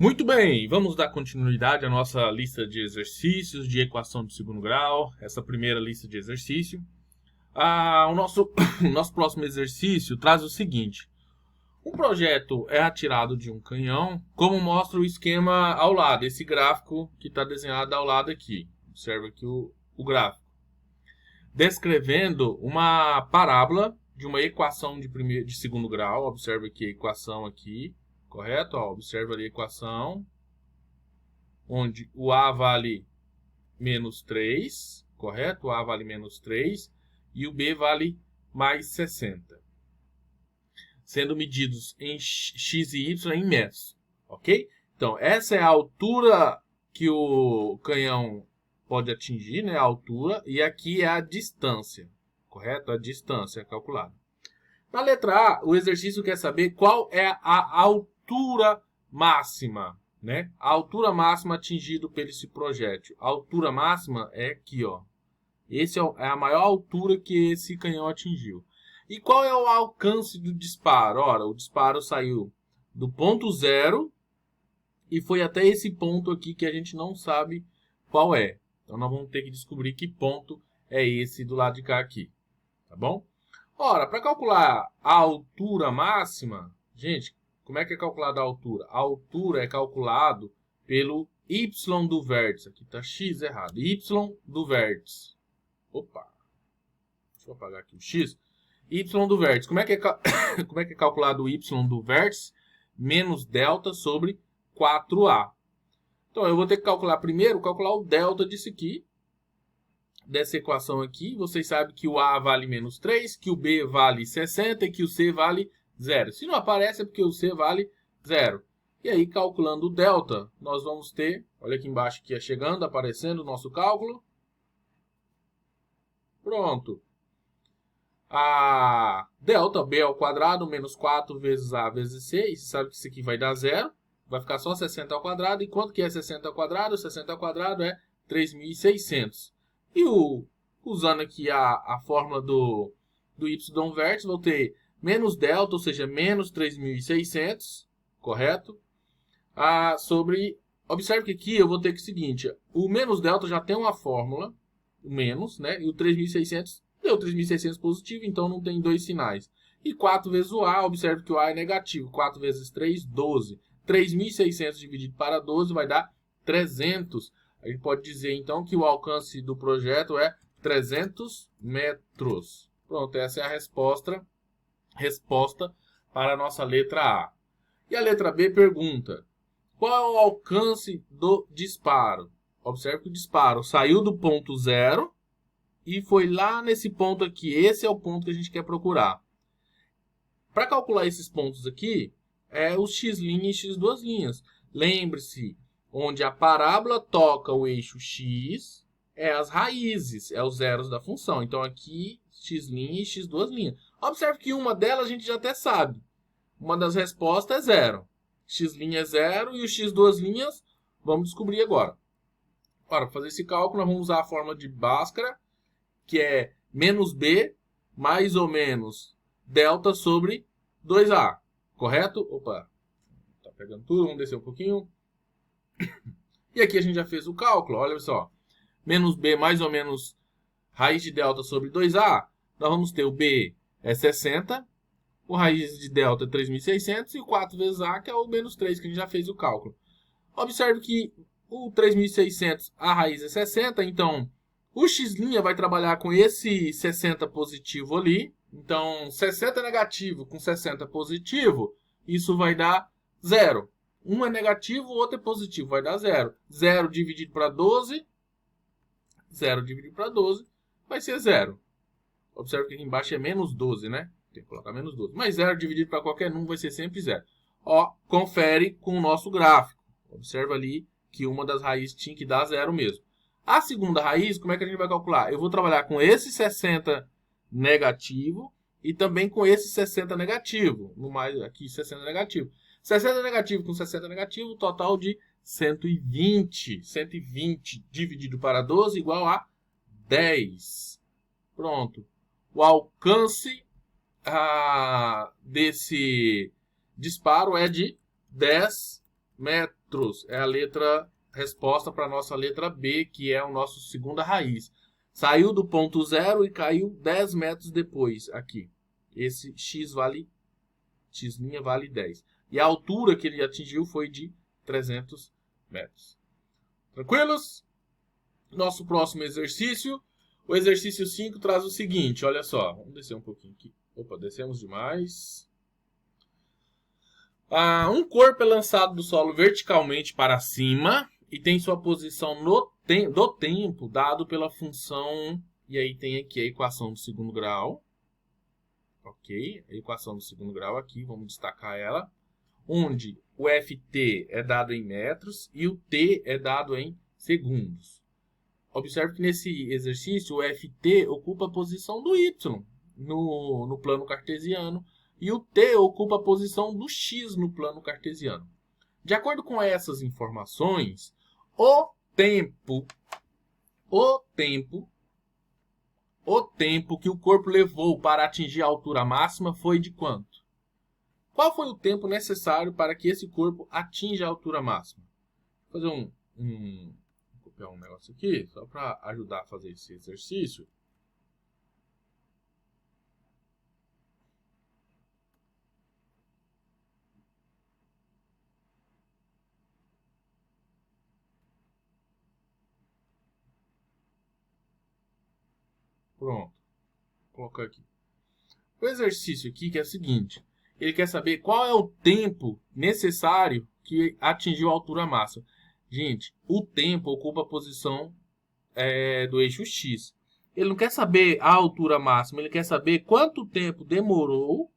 Muito bem, vamos dar continuidade à nossa lista de exercícios de equação de segundo grau, essa primeira lista de exercício. O nosso, o nosso próximo exercício traz o seguinte: um projeto é atirado de um canhão, como mostra o esquema ao lado, esse gráfico que está desenhado ao lado aqui. Observe aqui o gráfico. Descrevendo uma parábola de uma equação de segundo grau. Observe aqui a equação aqui, correto? Observe ali a equação, onde o A vale menos 3, correto? O A vale menos 3 e o B vale mais 60. Sendo medidos em x e y em metros, ok? Então, essa é a altura que o canhão pode atingir, né? A altura, e aqui é a distância, correto? A distância calculada. Na letra A, o exercício quer saber qual é a altura máxima, né? A altura máxima atingida pelo esse projétil. A altura máxima é aqui, ó. Esse é a maior altura que esse canhão atingiu. E qual é o alcance do disparo? Ora, o disparo saiu do ponto zero e foi até esse ponto aqui que a gente não sabe qual é. Então, nós vamos ter que descobrir que ponto é esse do lado de cá aqui. Tá bom? Ora, para calcular a altura máxima, gente, como é que é calculada a altura? A altura é calculado pelo y do vértice. Aqui está x errado. Y do vértice. Opa! Deixa eu apagar aqui o x. Y do vértice. Como é que é calculado o y do vértice? Menos delta sobre 4a. Então, eu vou ter que calcular o delta disso aqui, dessa equação aqui. Vocês sabem que o A vale menos 3, que o B vale 60 e que o C vale 0. Se não aparece é porque o C vale 0. E aí, calculando o delta, nós vamos ter, olha aqui embaixo que é chegando, aparecendo o nosso cálculo. Pronto. A delta B ao quadrado menos 4 vezes A vezes C. E você sabe que isso aqui vai dar 0. Vai ficar só 60 ao quadrado. E quanto que é 60 ao quadrado? 60 ao quadrado é 3.600. E usando aqui a fórmula do y vértice, vou ter menos delta, ou seja, menos 3.600, correto? Observe que aqui eu vou ter que o seguinte, o menos delta já tem uma fórmula, o menos, né? E o 3.600 deu 3.600 positivo, então não tem dois sinais. E 4 vezes o A, observe que o A é negativo. 4 vezes 3, 12. 3.600 dividido para 12 vai dar 300. A gente pode dizer, então, que o alcance do projeto é 300 metros. Pronto, essa é a resposta para a nossa letra A. E a letra B pergunta, qual é o alcance do disparo? Observe que o disparo saiu do ponto zero e foi lá nesse ponto aqui. Esse é o ponto que a gente quer procurar. Para calcular esses pontos aqui, é os x' e x duas linhas. Lembre-se, onde a parábola toca o eixo x, é as raízes, é os zeros da função. Então, aqui, x' e x duas linhas. Observe que uma delas a gente já até sabe. Uma das respostas é zero. X' é zero e o x duas linhas, vamos descobrir agora. Para fazer esse cálculo, nós vamos usar a fórmula de Bhaskara, que é menos b mais ou menos delta sobre 2a, correto? Opa, tá pegando tudo, vamos descer um pouquinho. E aqui a gente já fez o cálculo, olha só. Menos b mais ou menos raiz de delta sobre 2a, nós vamos ter o b é 60, o raiz de delta é 3.600 e o 4 vezes a, que é o menos 3, que a gente já fez o cálculo. Observe que o 3.600, a raiz é 60, então o x' vai trabalhar com esse 60 positivo ali. Então, 60 negativo com 60 positivo, isso vai dar 0. Um é negativo, o outro é positivo, vai dar 0. 0 dividido para 12, 0 dividido para 12, vai ser 0. Observe que aqui embaixo é menos 12, né? Tem que colocar menos 12. Mas 0 dividido para qualquer número vai ser sempre 0. Ó, confere com o nosso gráfico. Observa ali que uma das raízes tinha que dar 0 mesmo. A segunda raiz, como é que a gente vai calcular? Eu vou trabalhar com esse 60 negativo e também com esse 60 negativo. No mais, aqui 60 negativo. 60 negativo com 60 negativo, total de 120. 120 dividido para 12 igual a 10. Pronto. O alcance desse disparo é de 10 metros. É a resposta para a nossa letra B, que é a nossa segunda raiz. Saiu do ponto 0 e caiu 10 metros depois aqui. Esse x vale, x' vale 10. E a altura que ele atingiu foi de 300 metros. Tranquilos? Nosso próximo exercício. O exercício 5 traz o seguinte, olha só. Vamos descer um pouquinho aqui. Opa, descemos demais. Um corpo é lançado do solo verticalmente para cima e tem sua posição do tempo dado pela função... E aí tem aqui a equação do segundo grau. Ok? A equação do segundo grau aqui, vamos destacar ela. Onde o Ft é dado em metros e o T é dado em segundos. Observe que nesse exercício o Ft ocupa a posição do y no plano cartesiano e o t ocupa a posição do x no plano cartesiano. De acordo com essas informações, o tempo que o corpo levou para atingir a altura máxima foi de quanto? Qual foi o tempo necessário para que esse corpo atinja a altura máxima? Vou fazer copiar um negócio aqui, só para ajudar a fazer esse exercício. Pronto. Vou colocar aqui. O exercício aqui que é o seguinte. Ele quer saber qual é o tempo necessário que atingiu a altura máxima. Gente, o tempo ocupa a posição do eixo X. Ele não quer saber a altura máxima, ele quer saber quanto tempo demorou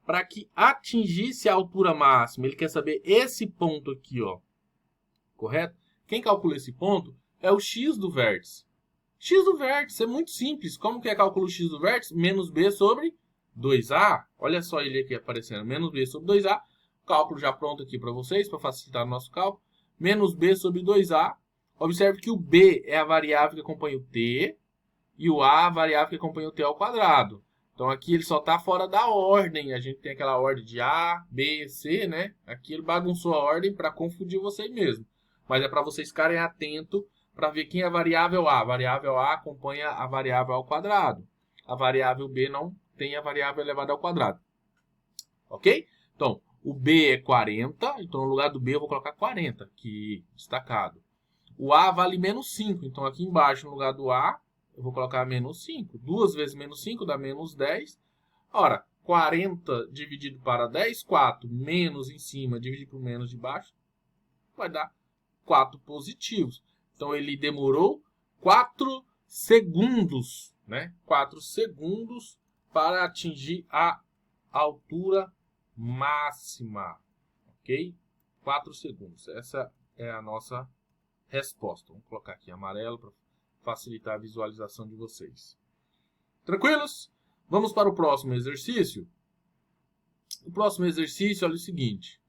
para que atingisse a altura máxima. Ele quer saber esse ponto aqui, ó. Correto? Quem calcula esse ponto é o X do vértice. X do vértice é muito simples. Como que é cálculo X do vértice? Menos B sobre 2A. Olha só ele aqui aparecendo. Menos B sobre 2A. Cálculo já pronto aqui para vocês, para facilitar o nosso cálculo. Menos B sobre 2A. Observe que o B é a variável que acompanha o T. E o A é a variável que acompanha o T ao quadrado. Então aqui ele só está fora da ordem. A gente tem aquela ordem de A, B, C, né? Aqui ele bagunçou a ordem para confundir vocês mesmo. Mas é para vocês ficarem atentos para ver quem é a variável A. A variável A acompanha a variável ao quadrado. A variável B não tem a variável elevada ao quadrado. Ok? Então, o B é 40. Então, no lugar do B, eu vou colocar 40 aqui, destacado. O A vale menos 5. Então, aqui embaixo, no lugar do A, eu vou colocar menos 5. 2 vezes menos 5 dá menos 10. Ora, 40 dividido para 10, 4. Menos em cima dividido por menos de baixo, vai dar 4 positivos. Então, ele demorou 4 segundos, né? 4 segundos para atingir a altura máxima, ok? 4 segundos. Essa é a nossa resposta. Vamos colocar aqui amarelo para facilitar a visualização de vocês. Tranquilos? Vamos para o próximo exercício. O próximo exercício, olha o seguinte.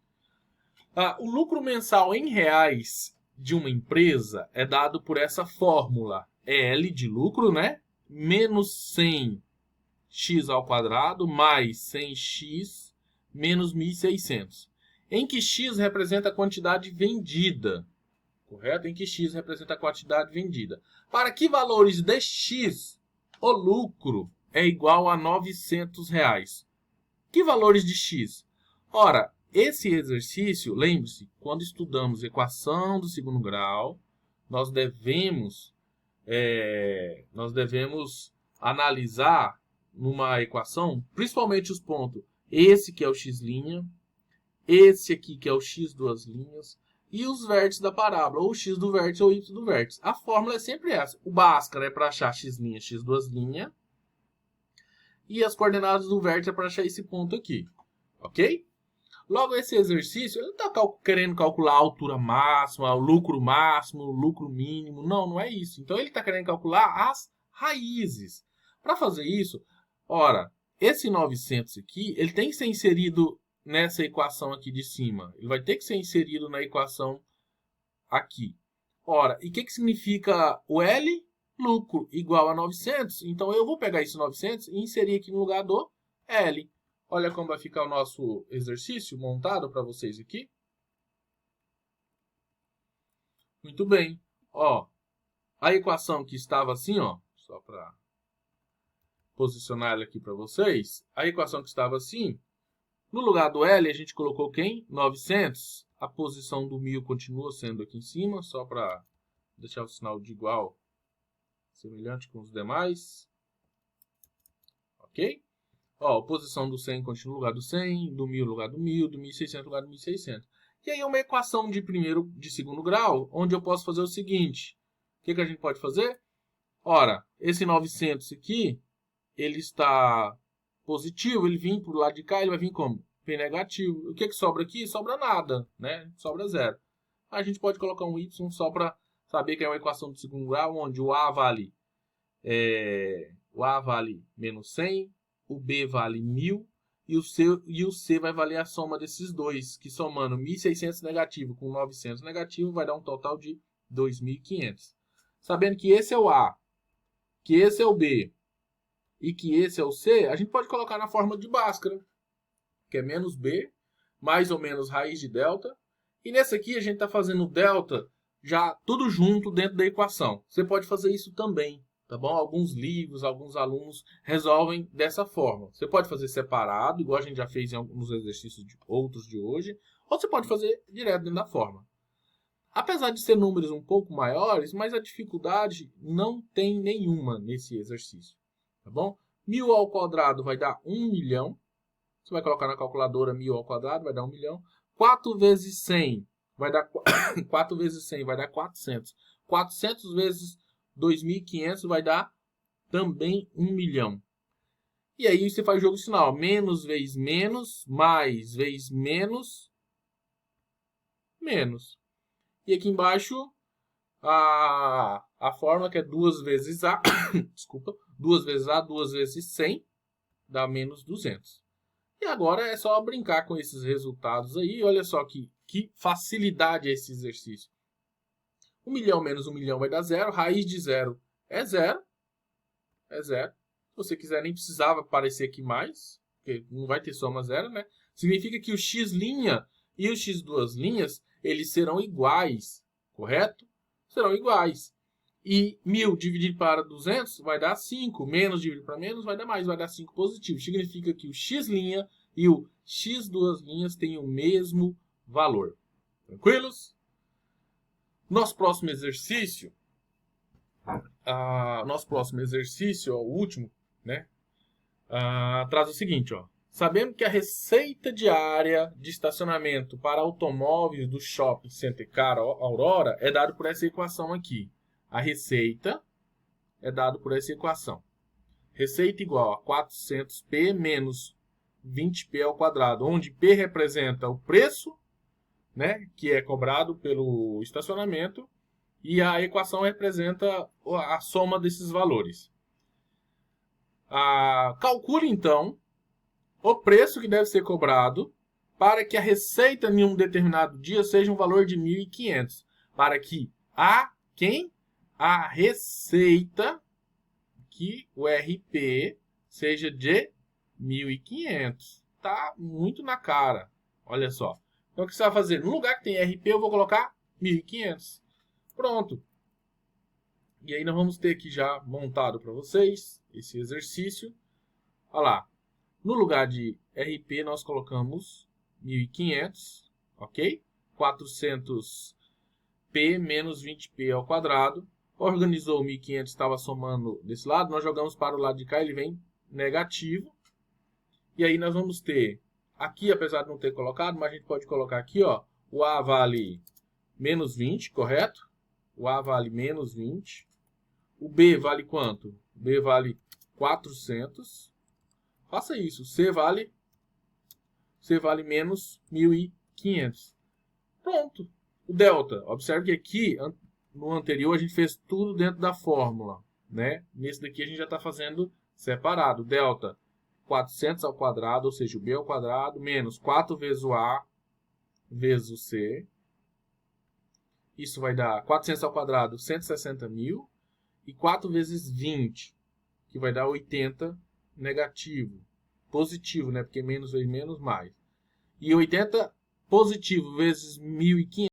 O lucro mensal em reais de uma empresa é dado por essa fórmula. É L de lucro, né? Menos 100x ao quadrado mais 100x menos 1.600. Em que x representa a quantidade vendida. Correto? Em que x representa a quantidade vendida. Para que valores de x o lucro é igual a R$900? Que valores de x? Ora, esse exercício, lembre-se, quando estudamos equação do segundo grau, nós devemos analisar numa equação, principalmente os pontos, esse que é o x', esse aqui que é o x duas linhas, e os vértices da parábola, ou x do vértice ou y do vértice. A fórmula é sempre essa. O Bhaskara é para achar x', x duas linhas, e as coordenadas do vértice é para achar esse ponto aqui. Ok? Logo, esse exercício, ele não está querendo calcular a altura máxima, o lucro máximo, o lucro mínimo. Não, não é isso. Então, ele está querendo calcular as raízes. Para fazer isso, ora, esse 900 aqui, ele tem que ser inserido nessa equação aqui de cima. Ele vai ter que ser inserido na equação aqui. Ora, e o que significa o L? Lucro igual a 900. Então, eu vou pegar esse 900 e inserir aqui no lugar do L. Olha como vai ficar o nosso exercício montado para vocês aqui. Muito bem. Ó, a equação que estava assim, ó, só para posicionar ela aqui para vocês. A equação que estava assim, no lugar do L a gente colocou quem? 900. A posição do 1000 continua sendo aqui em cima, só para deixar o sinal de igual, semelhante com os demais. Ok? Ó, a posição do 100 continua no lugar do 100, do 1000 no lugar do 1000, do 1600 no lugar do 1600. E aí uma equação de segundo grau, onde eu posso fazer o seguinte. O que a gente pode fazer? Ora, esse 900 aqui, ele está positivo, ele vem para o lado de cá, ele vai vir como? P negativo. O que sobra aqui? Sobra nada, né? Sobra zero. A gente pode colocar um Y só para saber que é uma equação de segundo grau, onde o A vale menos 100, o B vale 1000 e o C vai valer a soma desses dois, que somando 1.600 negativo com 900 negativo vai dar um total de 2.500. Sabendo que esse é o A, que esse é o B e que esse é o C, a gente pode colocar na forma de Bhaskara, que é menos B, mais ou menos raiz de delta. E nesse aqui a gente está fazendo delta já tudo junto dentro da equação. Você pode fazer isso também, tá bom? Alguns livros, alguns alunos resolvem dessa forma. Você pode fazer separado, igual a gente já fez em alguns exercícios outros de hoje, ou você pode fazer direto dentro da forma. Apesar de ser números um pouco maiores, mas a dificuldade não tem nenhuma nesse exercício, tá bom? 1000 ao quadrado vai dar 1 milhão. Você vai colocar na calculadora 1000 ao quadrado, vai dar 1 milhão. 4 vezes 100 vai dar 4 vezes 100 vai dar 400. 400 vezes 2.500 vai dar também 1 milhão. E aí você faz o jogo sinal. Menos vezes menos, mais vezes menos, menos. E aqui embaixo, a fórmula que é 2 vezes A, desculpa, 2 vezes A, 2 vezes 100, dá menos 200. E agora é só brincar com esses resultados aí. Olha só que facilidade é esse exercício. 1 milhão menos 1 milhão vai dar zero. Raiz de zero é zero. É zero. Se você quiser, nem precisava aparecer aqui mais, porque não vai ter soma zero, né? Significa que o x' e o x duas linhas, eles serão iguais, correto? Serão iguais. E 1000 dividido para 200 vai dar 5. Menos dividido para menos vai dar mais, vai dar 5 positivo. Significa que o x' e o x duas linhas têm o mesmo valor. Tranquilos? Nosso próximo exercício, ó, o último, né? Traz o seguinte, ó. Sabemos que a receita diária de estacionamento para automóveis do Shopping Center Car Aurora é dado por essa equação aqui. A receita é dado por essa equação. Receita igual a 400p menos 20p ao quadrado, onde p representa o preço, né, que é cobrado pelo estacionamento, e a equação representa a soma desses valores. Calcule, então, o preço que deve ser cobrado para que a receita em um determinado dia seja um valor de 1.500. Para que a receita, que o RP, seja de 1.500. Tá muito na cara. Olha só. Então, o que você vai fazer? No lugar que tem RP, eu vou colocar 1.500. Pronto. E aí nós vamos ter aqui já montado para vocês esse exercício. Olha lá. No lugar de RP, nós colocamos 1.500, ok? 400p menos 20p ao quadrado. Organizou o 1.500, estava somando desse lado. Nós jogamos para o lado de cá, ele vem negativo. E aí nós vamos ter, aqui, apesar de não ter colocado, mas a gente pode colocar aqui, ó. O A vale menos 20, correto? O A vale menos 20. O B vale quanto? O B vale 400. Faça isso. C vale menos 1.500. Pronto. O delta. Observe que aqui, no anterior, a gente fez tudo dentro da fórmula, né? Nesse daqui a gente já está fazendo separado. Delta 400 ao quadrado, ou seja, o B ao quadrado, menos 4 vezes o A vezes o C. Isso vai dar 400 ao quadrado, 160.000. E 4 vezes 20, que vai dar 80 negativo. Positivo, né? Porque menos vezes menos, mais. E 80 positivo vezes 1.500